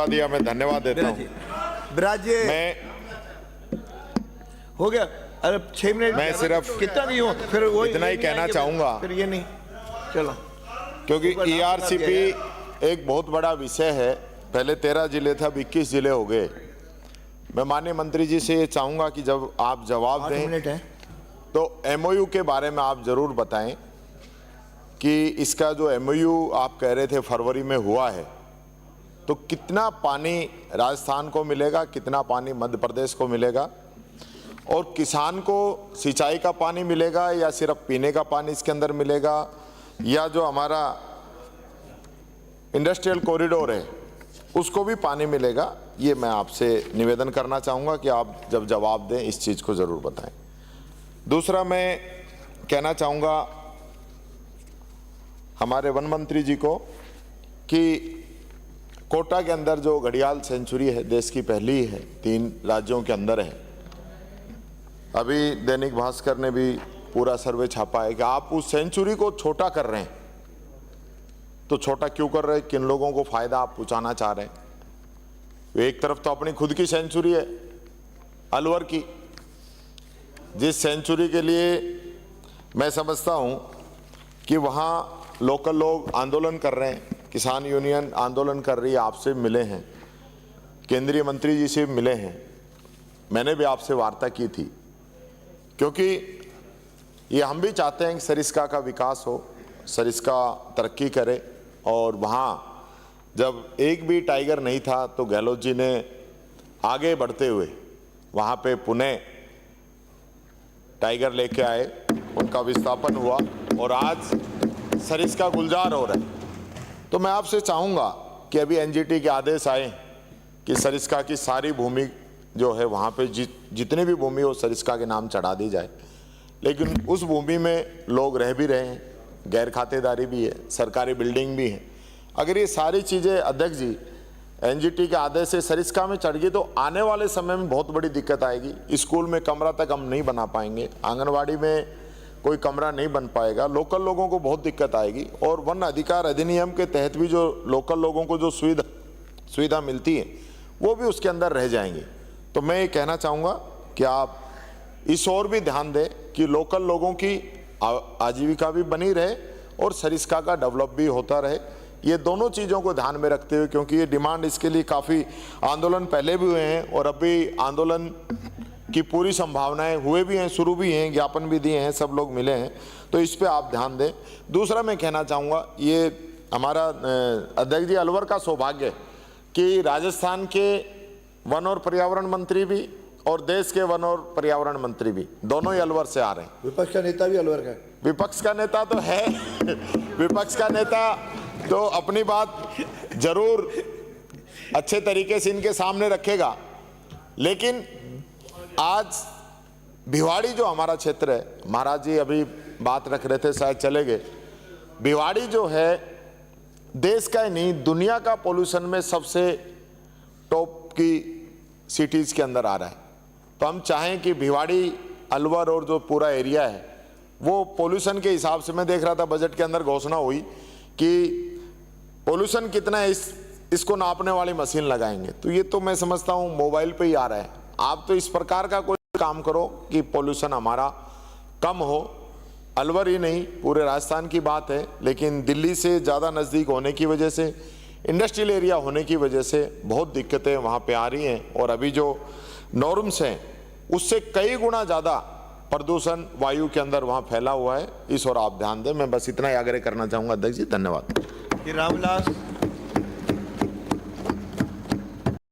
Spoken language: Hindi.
दिया, मैं धन्यवाद देता हूँ। ब्राजे मैं हो गया। अरे 6 मिनट मैं सिर्फ कितना नहीं हो, फिर वो इतना ही कहना चाहूंगा, फिर ये नहीं चलो, क्योंकि ईआरसीपी एक बहुत बड़ा विषय है। पहले 13 जिले था, अब 21 जिले हो गए। मैं माननीय मंत्री जी से ये चाहूंगा कि जब आप जवाब दें तो एमओयू के बारे में आप जरूर बताएं कि इसका जो एमओयू आप कह रहे थे फरवरी में हुआ है, तो कितना पानी राजस्थान को मिलेगा, कितना पानी मध्य प्रदेश को मिलेगा, और किसान को सिंचाई का पानी मिलेगा या सिर्फ पीने का पानी इसके अंदर मिलेगा, या जो हमारा इंडस्ट्रियल कॉरिडोर है उसको भी पानी मिलेगा। ये मैं आपसे निवेदन करना चाहूँगा कि आप जब जवाब दें इस चीज़ को ज़रूर बताएं। दूसरा मैं कहना चाहूँगा हमारे वन मंत्री जी को कि कोटा के अंदर जो घड़ियाल सेंचुरी है, देश की पहली है, 3 राज्यों के अंदर है। अभी दैनिक भास्कर ने भी पूरा सर्वे छापा है कि आप उस सेंचुरी को छोटा कर रहे हैं। तो छोटा क्यों कर रहे हैं, किन लोगों को फायदा आप पहुंचाना चाह रहे हैं? एक तरफ तो अपनी खुद की सेंचुरी है अलवर की, जिस सेंचुरी के लिए मैं समझता हूं कि वहां लोकल लोग आंदोलन कर रहे हैं, किसान यूनियन आंदोलन कर रही है, आपसे मिले हैं, केंद्रीय मंत्री जी से मिले हैं, मैंने भी आपसे वार्ता की थी, क्योंकि ये हम भी चाहते हैं कि सरिस्का का विकास हो, सरिस्का तरक्की करे। और वहाँ जब एक भी टाइगर नहीं था तो गहलोत जी ने आगे बढ़ते हुए वहाँ पे पुणे टाइगर लेके आए, उनका विस्थापन हुआ और आज सरिस्का गुलजार हो रहा है। तो मैं आपसे चाहूँगा कि अभी एनजीटी के आदेश आए कि सरिस्का की सारी भूमि जो है वहाँ पे जितनी भी भूमि हो सरिस्का के नाम चढ़ा दी जाए। लेकिन उस भूमि में लोग रह भी रहे हैं, गैर खातेदारी भी है, सरकारी बिल्डिंग भी है। अगर ये सारी चीज़ें अध्यक्ष जी एनजीटी के आदेश से सरिस्का में चढ़ गई तो आने वाले समय में बहुत बड़ी दिक्कत आएगी। स्कूल में कमरा तक हम नहीं बना पाएंगे, आंगनवाड़ी में कोई कमरा नहीं बन पाएगा, लोकल लोगों को बहुत दिक्कत आएगी। और वन अधिकार अधिनियम के तहत भी जो लोकल लोगों को जो सुविधा मिलती है वो भी उसके अंदर रह जाएंगी। तो मैं ये कहना चाहूँगा कि आप इस ओर भी ध्यान दें कि लोकल लोगों की आजीविका भी बनी रहे और सरिस्का का डेवलप भी होता रहे। ये दोनों चीज़ों को ध्यान में रखते हुए, क्योंकि ये डिमांड इसके लिए काफ़ी आंदोलन पहले भी हुए हैं और अभी आंदोलन की पूरी संभावनाएं हुए भी हैं, शुरू भी हैं, ज्ञापन भी दिए हैं, सब लोग मिले हैं, तो इस पे आप ध्यान दें। दूसरा मैं कहना चाहूँगा, ये हमारा अध्यक्ष जी अलवर का सौभाग्य है कि राजस्थान के वन और पर्यावरण मंत्री भी और देश के वन और पर्यावरण मंत्री भी दोनों ही अलवर से आ रहे हैं। विपक्ष का नेता भी अलवर का है। विपक्ष का नेता तो है विपक्ष का नेता तो अपनी बात जरूर अच्छे तरीके से इनके सामने रखेगा। लेकिन आज भिवाड़ी जो हमारा क्षेत्र है, महाराज जी अभी बात रख रहे थे, शायद चले गए, भिवाड़ी जो है देश का ही नहीं दुनिया का पोल्यूशन में सबसे टॉप की सिटीज के अंदर आ रहा है। तो हम चाहें कि भिवाड़ी, अलवर और जो पूरा एरिया है वो पोल्यूशन के हिसाब से, मैं देख रहा था बजट के अंदर घोषणा हुई कि पोल्यूशन कितना है इसको नापने वाली मशीन लगाएंगे। तो ये तो मैं समझता हूँ मोबाइल पे ही आ रहा है। आप तो इस प्रकार का कोई काम करो कि पोल्यूशन हमारा कम हो। अलवर ही नहीं पूरे राजस्थान की बात है, लेकिन दिल्ली से ज़्यादा नज़दीक होने की वजह से, इंडस्ट्रियल एरिया होने की वजह से बहुत दिक्कतें वहाँ पे आ रही हैं। और अभी जो नॉर्म्स हैं उससे कई गुना ज़्यादा प्रदूषण वायु के अंदर वहाँ फैला हुआ है। इस ओर आप ध्यान दें। मैं बस इतना ही आग्रह करना चाहूँगा अध्यक्ष जी। धन्यवाद। रामविलास।